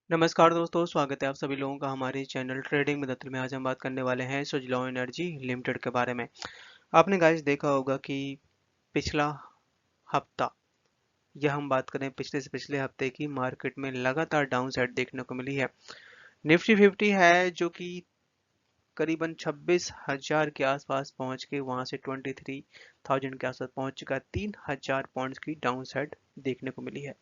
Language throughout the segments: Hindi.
नमस्कार दोस्तों, स्वागत है आप सभी लोगों का हमारे चैनल ट्रेडिंग में दत्तल में। आज हम बात करने वाले हैं सुजलॉन एनर्जी लिमिटेड के बारे में। आपने गाइस देखा होगा कि पिछला हफ्ता या हम बात करें पिछले से पिछले हफ्ते की मार्केट में लगातार डाउन साइड देखने को मिली है। निफ्टी 50 है जो कि करीबन 26,000 के आसपास पहुंच के वहां से 23,000 के आसपास पहुंच चुका है। 3,000 पॉइंट्स की डाउन साइड देखने को मिली है,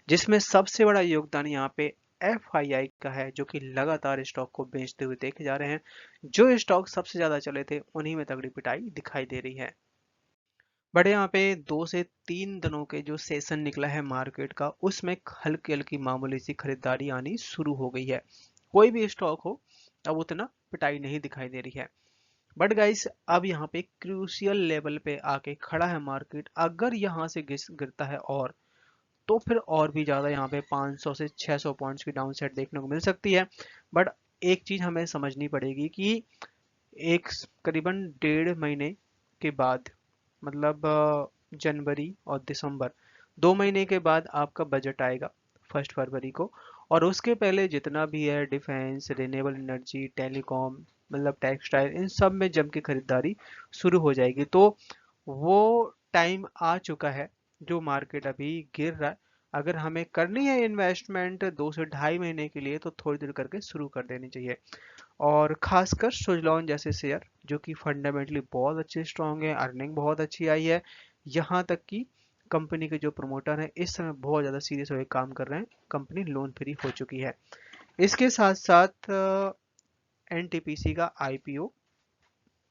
जिसमें सबसे बड़ा योगदान यहाँ पे एफआईआई का है, जो कि लगातार स्टॉक को बेचते हुए देखे जा रहे हैं। जो स्टॉक सबसे ज्यादा चले थे उन्हीं में तगड़ी पिटाई दिखाई दे रही है। बट यहाँ पे 2 से 3 दिनों के जो सेशन निकला है मार्केट का, उसमें हल्की हल्की मामूली सी खरीदारी आनी शुरू हो गई है। कोई भी स्टॉक हो, अब उतना पिटाई नहीं दिखाई दे रही है। बट गाइस, अब यहाँ पे क्रूशियल लेवल पे आके खड़ा है मार्केट। अगर यहाँ से गिरता है और तो फिर और भी ज़्यादा यहाँ पे 500 से 600 पॉइंट्स की डाउन साइड देखने को मिल सकती है। बट एक चीज़ हमें समझनी पड़ेगी कि एक करीबन 1.5 महीने के बाद, मतलब जनवरी और दिसंबर, 2 महीने के बाद आपका बजट आएगा 1 फरवरी को। और उसके पहले जितना भी है डिफेंस, रिन्यूएबल एनर्जी, टेलीकॉम, मतलब टेक्सटाइल, इन सब में जम के खरीदारी शुरू हो जाएगी। तो वो टाइम आ चुका है जो मार्केट अभी गिर रहा है। अगर हमें करनी है इन्वेस्टमेंट 2 से ढाई महीने के लिए, तो थोड़ी देर करके शुरू कर देनी चाहिए। और खासकर सुजलॉन जैसे शेयर, जो कि फंडामेंटली बहुत अच्छे स्ट्रांग है, अर्निंग बहुत अच्छी आई है। यहाँ तक कि कंपनी के जो प्रमोटर हैं इस समय बहुत ज़्यादा सीरियस होकर काम कर रहे हैं। कंपनी लोन फ्री हो चुकी है। इसके साथ साथ एनटीपीसी का आईपीओ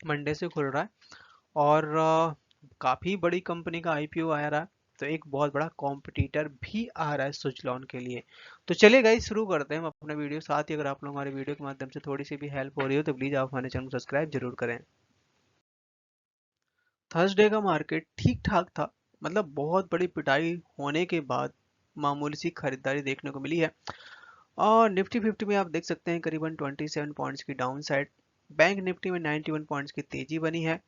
मंडे से खुल रहा है। और काफ़ी बड़ी कंपनी का आईपीओ आ रहा है, तो एक बहुत बड़ा कॉम्पिटिटर भी आ रहा है सुजलॉन के लिए। तो चलिए गाइस, शुरू करते हैं हम अपना वीडियो। साथ ही अगर आप लोग हमारे वीडियो के माध्यम से थोड़ी सी भी हेल्प हो रही हो तो प्लीज़ आप हमारे चैनल को सब्सक्राइब जरूर करें। थर्सडे का मार्केट ठीक ठाक था, मतलब बहुत बड़ी पिटाई होने के बाद मामूली सी खरीदारी देखने को मिली है। और निफ्टी 50 में आप देख सकते हैं करीबन 27 पॉइंट्स की डाउन साइड। बैंक निफ्टी में 91 पॉइंट्स की तेजी बनी है।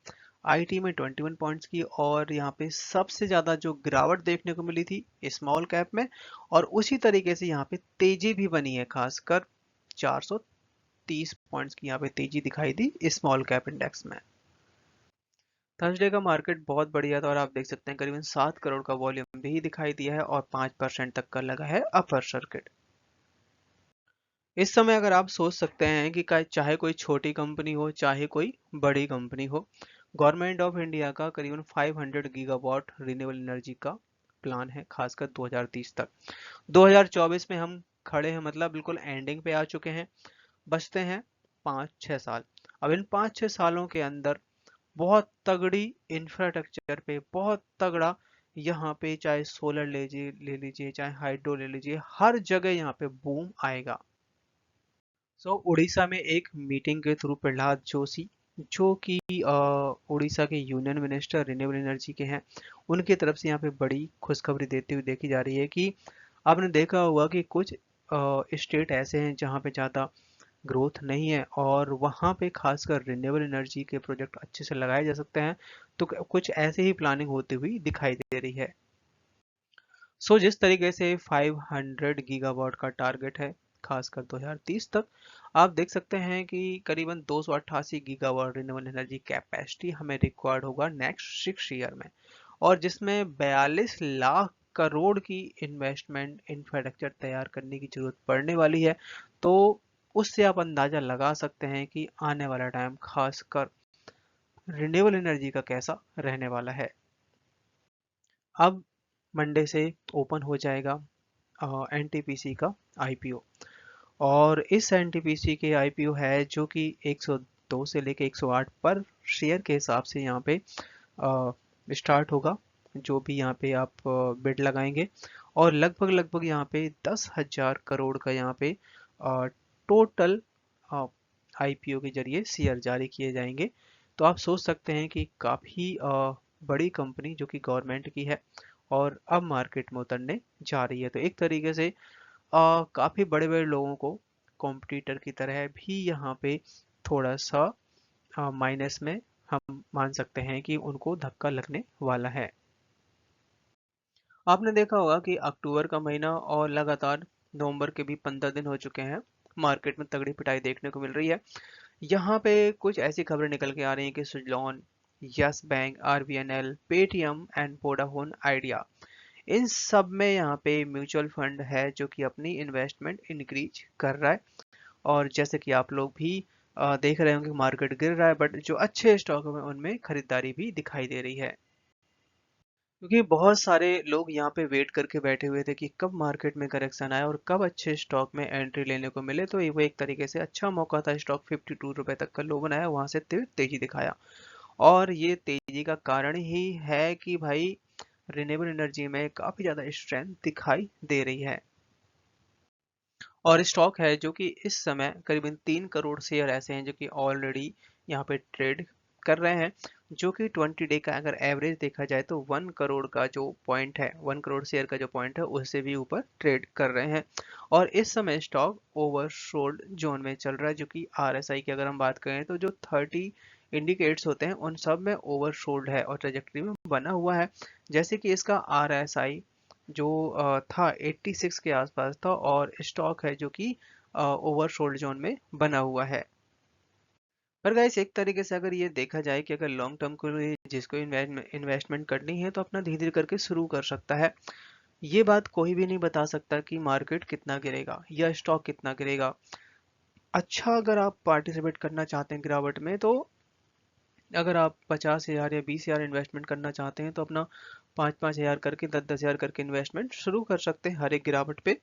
आईटी में 21 पॉइंट्स की। और यहाँ पे सबसे ज़्यादा जो गिरावट देखने को मिली थी स्मॉल कैप में, और उसी तरीके से यहाँ पे तेजी भी बनी है, खासकर 430 पॉइंट्स की यहाँ पे तेजी दिखाई दी स्मॉल कैप इंडेक्स में। थर्सडे का मार्केट बहुत बढ़िया था, और आप देख सकते हैं करीबन 7 करोड़ का वॉल्यूम भी दिखाई दिया है, और 5% तक का लगा है अपर सर्किट। इस समय अगर आप सोच सकते हैं कि चाहे कोई छोटी कंपनी हो चाहे कोई बड़ी कंपनी हो, गवर्नमेंट ऑफ इंडिया का करीबन 500 गीगावाट रिन्यूएबल एनर्जी का प्लान है, खासकर 2030 तक। 2024 में हम खड़े हैं, मतलब बिल्कुल एंडिंग पे आ चुके हैं। बचते हैं 5-6 साल। अब इन 5-6 सालों के अंदर बहुत तगड़ी इंफ्रास्ट्रक्चर पे, बहुत तगड़ा, यहाँ पे चाहे सोलर ले लीजिए चाहे हाइड्रो ले लीजिए, हर जगह यहाँ पे बूम आएगा। उड़ीसा में एक मीटिंग के थ्रू प्रहलाद जोशी, जो कि उड़ीसा के यूनियन मिनिस्टर रिन्यूएबल एनर्जी के हैं, उनकी तरफ से यहाँ पे बड़ी खुशखबरी देते हुए देखी जा रही है कि आपने देखा होगा कि कुछ स्टेट ऐसे हैं जहाँ पे ज़्यादा ग्रोथ नहीं है, और वहाँ पे खासकर रिन्यूएबल एनर्जी के प्रोजेक्ट अच्छे से लगाए जा सकते हैं। तो कुछ ऐसे ही प्लानिंग होती हुई दिखाई दे रही है। जिस तरीके से 500 गीगावाट का टारगेट है खासकर 2030 तक, आप देख सकते हैं कि करीबन 288 गीगावाट रिन्यूएबल एनर्जी कैपेसिटी हमें रिक्वायर्ड होगा नेक्स्ट 6 ईयर में। और जिसमें 42 लाख करोड़ की इन्वेस्टमेंट इंफ्रास्ट्रक्चर तैयार करने की जरूरत पड़ने वाली है। तो उससे आप अंदाजा लगा सकते हैं कि आने वाला टाइम खासकर रिन्यूएबल एनर्जी का कैसा रहने वाला है। अब मंडे से ओपन हो जाएगा एनटीपीसी का आईपीओ। और इस एनटीपीसी के आईपीओ है जो कि 102 से लेके 108 पर शेयर के हिसाब से यहाँ पे स्टार्ट होगा, जो भी यहाँ पे आप बिड लगाएंगे। और लगभग लगभग यहाँ पे 10,000 करोड़ का यहाँ पे टोटल आईपीओ के जरिए शेयर जारी किए जाएंगे। तो आप सोच सकते हैं कि काफ़ी बड़ी कंपनी जो कि गवर्नमेंट की है और अब मार्केट में उतरने जा रही है। तो एक तरीके से काफ़ी बड़े बड़े लोगों को कॉम्पिटिटर की तरह भी यहाँ पे थोड़ा सा माइनस में हम मान सकते हैं कि उनको धक्का लगने वाला है। आपने देखा होगा कि अक्टूबर का महीना और लगातार नवंबर के भी 15 दिन हो चुके हैं, मार्केट में तगड़ी पिटाई देखने को मिल रही है। यहाँ पे कुछ ऐसी खबरें निकल के आ रही हैं कि Suzlon, Yes Bank, RBNL, Paytm and Vodafone Idea, इन सब में यहाँ पे म्यूचुअल फंड है जो कि अपनी इन्वेस्टमेंट इंक्रीज कर रहा है। और जैसे कि आप लोग भी देख रहे होंगे मार्केट गिर रहा है, बट जो अच्छे स्टॉक हैं उनमें खरीदारी भी दिखाई दे रही है, क्योंकि बहुत सारे लोग यहाँ पे वेट करके बैठे हुए थे कि कब मार्केट में करेक्शन आए और कब अच्छे स्टॉक में एंट्री लेने को मिले। तो वो एक तरीके से अच्छा मौका था। स्टॉक 52 रुपए तक का लो बनाया, वहां से तेजी दिखाया। और ये तेजी का कारण ही है कि भाई रिन्यूएबल एनर्जी में काफी ज्यादा स्ट्रेंथ दिखाई दे रही है। और स्टॉक है जो कि इस समय करीबन 3 करोड़ शेयर ऐसे हैं जो कि ऑलरेडी यहाँ पे ट्रेड कर रहे हैं, जो कि 20 डे का अगर एवरेज देखा जाए तो 1 करोड़ का जो पॉइंट है, 1 करोड़ शेयर का जो पॉइंट है उससे भी ऊपर ट्रेड कर रहे हैं। और इस समय स्टॉक ओवरसोल्ड जोन में चल रहा है, जो कि RSI की अगर हम बात करें तो जो 30 इंडिकेट्स होते हैं उन सब में ओवरसोल्ड है और ट्रेजेक्टरी में बना हुआ है। जैसे कि इसका RSI जो था 86 के आसपास था, और स्टॉक है जो कि ओवरसोल्ड जोन में बना हुआ है। पर गाइस एक तरीके से अगर ये देखा जाए कि अगर लॉन्ग टर्म के लिए जिसको इन्वेस्टमेंट करनी है तो अपना धीरे धीरे करके शुरू कर सकता है। ये बात कोई भी नहीं बता सकता कि मार्केट कितना गिरेगा या स्टॉक कितना गिरेगा। अच्छा, अगर आप पार्टिसिपेट करना चाहते हैं गिरावट में, तो अगर आप 50,000 या 20,000 इन्वेस्टमेंट करना चाहते हैं तो अपना 5-5 हज़ार करके 10-10 हज़ार करके इन्वेस्टमेंट शुरू कर सकते हैं हर एक गिरावट पे।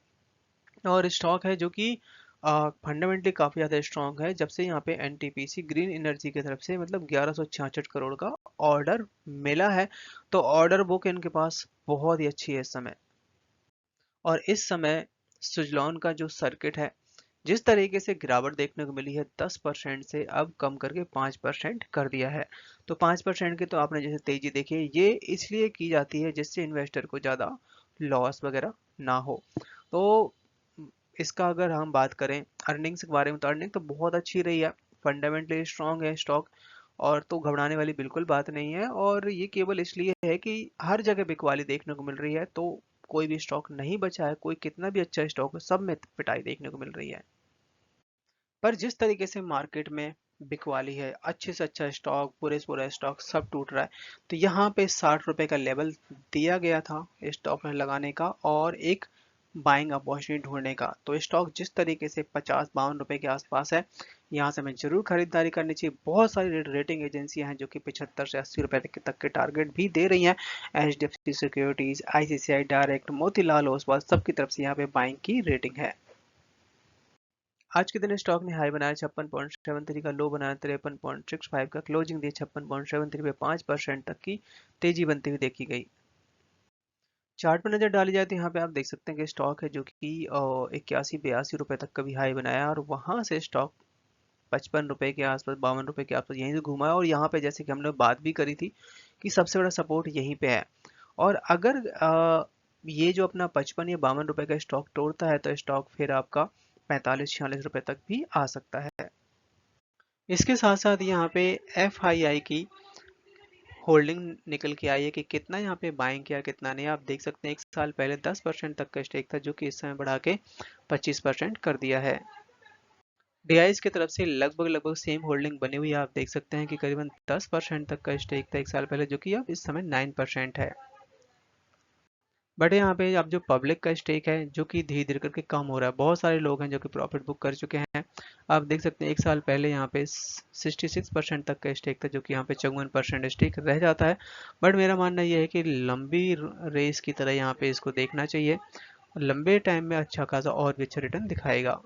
और स्टॉक है जो कि फंडामेंटली काफ़ी ज़्यादा स्ट्रांग है। जब से यहाँ पे एनटीपीसी ग्रीन एनर्जी की तरफ से मतलब 1166 करोड़ का ऑर्डर मिला है, तो ऑर्डर बुक इनके पास बहुत ही अच्छी है इस समय। और इस समय सुजलॉन का जो सर्किट है, जिस तरीके से गिरावट देखने को मिली है 10% से अब कम करके 5% कर दिया है। तो 5% की तो आपने जैसे तेजी देखी है, ये इसलिए की जाती है जिससे इन्वेस्टर को ज़्यादा लॉस वगैरह ना हो। तो इसका अगर हम बात करें अर्निंग्स के बारे में, तो अर्निंग तो बहुत अच्छी रही है, फंडामेंटली स्ट्रांग है स्टॉक, और तो घबराने वाली बिल्कुल बात नहीं है। और ये केवल इसलिए है कि हर जगह बिकवाली देखने को मिल रही है, तो कोई भी स्टॉक नहीं बचा है, कोई कितना भी अच्छा स्टॉक हो सब में पिटाई देखने को मिल रही है। पर जिस तरीके से मार्केट में बिकवाली है, अच्छे से अच्छा स्टॉक, पूरे से पूरा स्टॉक सब टूट रहा है, तो यहाँ पे 60 रुपए का लेवल दिया गया था स्टॉक में लगाने का और एक बाइंग अपॉर्चुनिटी ढूंढने का। तो स्टॉक जिस तरीके से 50-52 रुपए के आसपास है, यहाँ से हमें जरूर खरीदारी करनी चाहिए। बहुत सारी रेटिंग एजेंसियां हैं जो कि 75 से 80 रुपए तक के टारगेट भी दे रही हैं। HDFC securities, ICICI direct, Motilal Oswal, सबकी तरफ से यहाँ पे बाइंग की रेटिंग है। आज के दिन स्टॉक ने हाई बनाया 56.73 का, लो बनाया 53.65 का, क्लोजिंग दी 56.73 पे 5% तक की तेजी बनती हुई देखी गई। चार्ट पर नजर डाली जाए तो यहाँ पे आप देख सकते हैं कि स्टॉक है जो कि 81-82 रुपए तक का भी हाई बनाया, और वहां से स्टॉक 55 रुपए के आसपास, 52 रुपए के आसपास यहीं से घूमा है। और यहाँ पे जैसे कि हमने बात भी करी थी कि सबसे बड़ा सपोर्ट यहीं पे है। और अगर ये जो अपना 55 या 52 रुपए का स्टॉक तोड़ता है तो स्टॉक फिर आपका 45-46 रुपए तक भी आ सकता है। इसके साथ साथ यहाँ पे FII की होल्डिंग निकल के आई है कि कितना यहाँ पे बाइंग किया कितना नहीं। आप देख सकते हैं 1 साल पहले 10% तक का स्टेक था, जो कि इस समय बढ़ा के 25% कर दिया है। DIs की तरफ से लगभग लगभग सेम होल्डिंग बनी हुई है। आप देख सकते हैं कि करीबन 10% तक का स्टेक था 1 साल पहले, जो कि अब इस समय 9% है। बट यहाँ पे अब जो पब्लिक का स्टेक है जो कि धीरे धीरे करके कम हो रहा है, बहुत सारे लोग हैं जो कि प्रॉफिट बुक कर चुके हैं। आप देख सकते हैं 1 साल पहले यहाँ पे 66% तक का स्टेक था, जो कि यहाँ पे 54% स्टेक रह जाता है। बट मेरा मानना यह है कि लंबी रेस की तरह यहाँ पे इसको देखना चाहिए, लंबे टाइम में अच्छा खासा और भी अच्छा रिटर्न दिखाएगा।